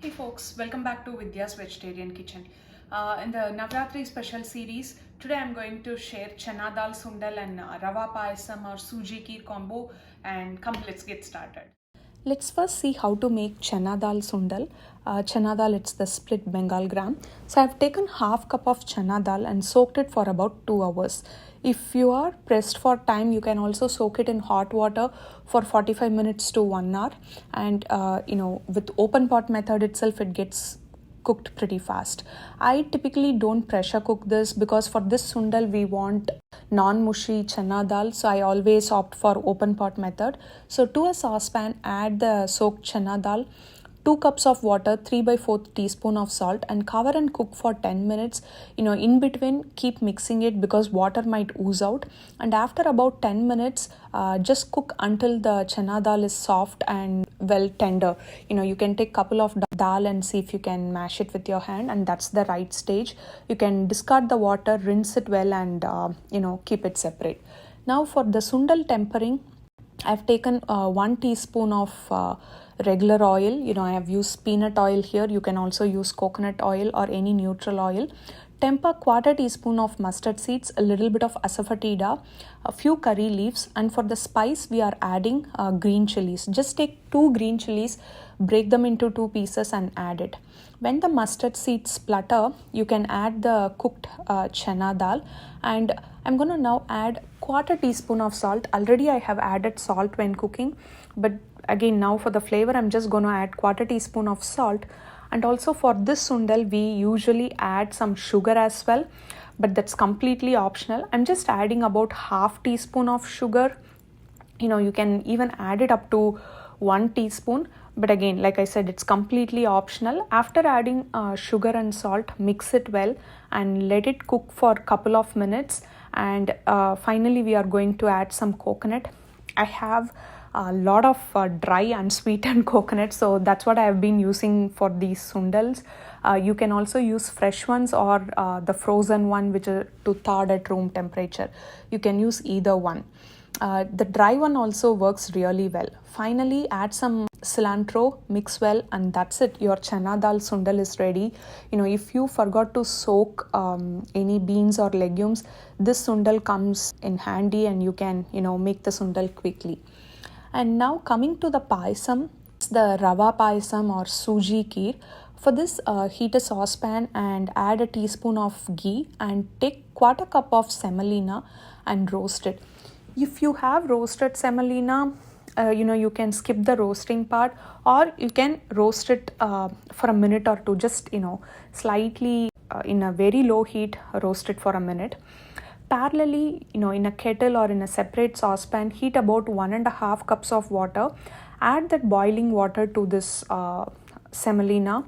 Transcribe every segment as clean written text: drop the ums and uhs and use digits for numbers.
Hey folks, welcome back to Vidya's Vegetarian Kitchen. In the Navaratri special series, today I'm going to share chana dal sundal and rava payasam or suji kheer combo, and come, let's get started. Let's first see how to make chana dal sundal. Chana dal, it's the split Bengal gram. So I've taken half cup of chana dal and soaked it for about 2 hours. If you are pressed for time, you can also soak it in hot water for 45 minutes to 1 hour. And with open pot method itself, it gets cooked pretty fast. I typically don't pressure cook this because for this sundal we want non-mushy chana dal, so I always opt for open pot method. So to a saucepan, add the soaked chana dal, 2 cups of water, 3 by 4th teaspoon of salt, and cover and cook for 10 minutes. In between, keep mixing it because water might ooze out. And after about 10 minutes, just cook until the chana dal is soft and well tender. You can take couple of dal and see if you can mash it with your hand, and that's the right stage. You can discard the water, rinse it well, and keep it separate. Now for the sundal tempering, I've taken 1 teaspoon of regular oil. I have used peanut oil here. You can also use coconut oil or any neutral oil. Temper 1/4 teaspoon of mustard seeds, a little bit of asafoetida, a few curry leaves, and for the spice we are adding green chilies. Just take 2 green chilies, break them into 2 pieces and add it. When the mustard seeds splutter, you can add the cooked chana dal, and I'm going to now add 1/4 teaspoon of salt. Already I have added salt when cooking, but again now for the flavor I'm just going to add 1/4 teaspoon of salt. And also for this sundal we usually add some sugar as well, but that's completely optional. I'm just adding about 1/2 teaspoon of sugar. You can even add it up to 1 teaspoon, but again, like I said, it's completely optional. After adding sugar and salt, mix it well and let it cook for a couple of minutes. And finally we are going to add some coconut. I have a lot of dry unsweetened coconut, so that's what I have been using for these sundals. You can also use fresh ones or the frozen one, which is to thawed at room temperature. You can use either one. The dry one also works really well. Finally, add some cilantro, mix well, and that's it. Your chana dal sundal is ready. If you forgot to soak any beans or legumes, this sundal comes in handy and you can make the sundal quickly. And now coming to the payasam, it's the rava payasam or suji kheer. For this, heat a saucepan and add a teaspoon of ghee and take 1/4 cup of semolina and roast it. If you have roasted semolina, you can skip the roasting part, or you can roast it for a minute or two, just slightly in a very low heat, roast it for a minute. Parallelly, in a kettle or in a separate saucepan, heat about 1.5 cups of water. Add that boiling water to this semolina.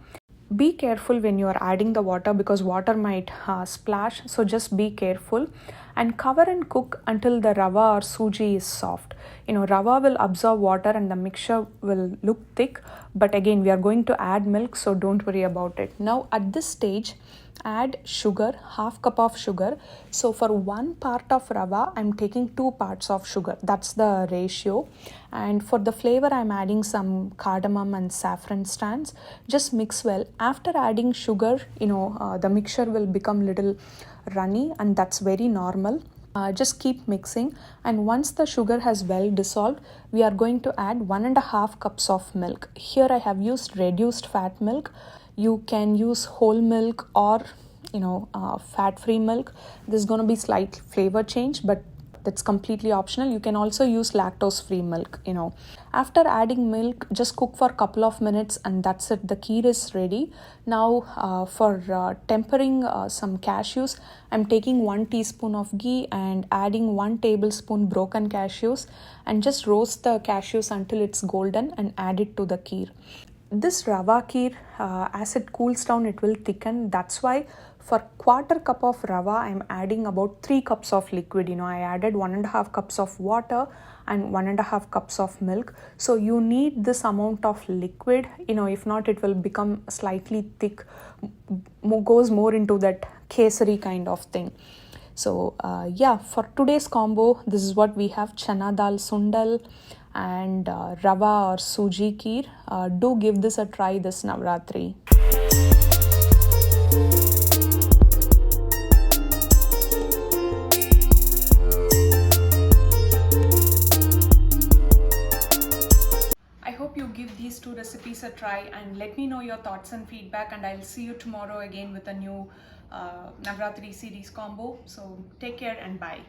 Be careful when you are adding the water because water might splash, so just be careful. And cover and cook until the rava or suji is soft. Rava will absorb water and the mixture will look thick, but again we are going to add milk, so don't worry about it. Now at this stage, add sugar, 1/2 cup of sugar. So for 1 part of rava, I'm taking 2 parts of sugar. That's the ratio. And for the flavor, I'm adding some cardamom and saffron strands. Just mix well. After adding sugar, the mixture will become little runny, and that's very normal. Just keep mixing, and once the sugar has well dissolved, we are going to add 1.5 cups of milk. Here I have used reduced fat milk. You can use whole milk or fat-free milk. There's going to be slight flavor change, but that's completely optional. You can also use lactose-free milk. After adding milk, just cook for a couple of minutes and that's it. The kheer is ready. Now for tempering some cashews, I'm taking 1 teaspoon of ghee and adding 1 tablespoon broken cashews, and just roast the cashews until it's golden and add it to the kheer. This rava kheer, as it cools down, it will thicken. That's why for 1/4 cup of rava, I'm adding about 3 cups of liquid. I added 1.5 cups of water and 1.5 cups of milk. So you need this amount of liquid. If not, it will become slightly thick, goes more into that kesari kind of thing. So for today's combo, this is what we have: chana dal sundal and rava or suji kheer. Do give this a try this Navaratri. I hope you give these two recipes a try and let me know your thoughts and feedback, and I'll see you tomorrow again with a new Navratri series combo. So take care and bye.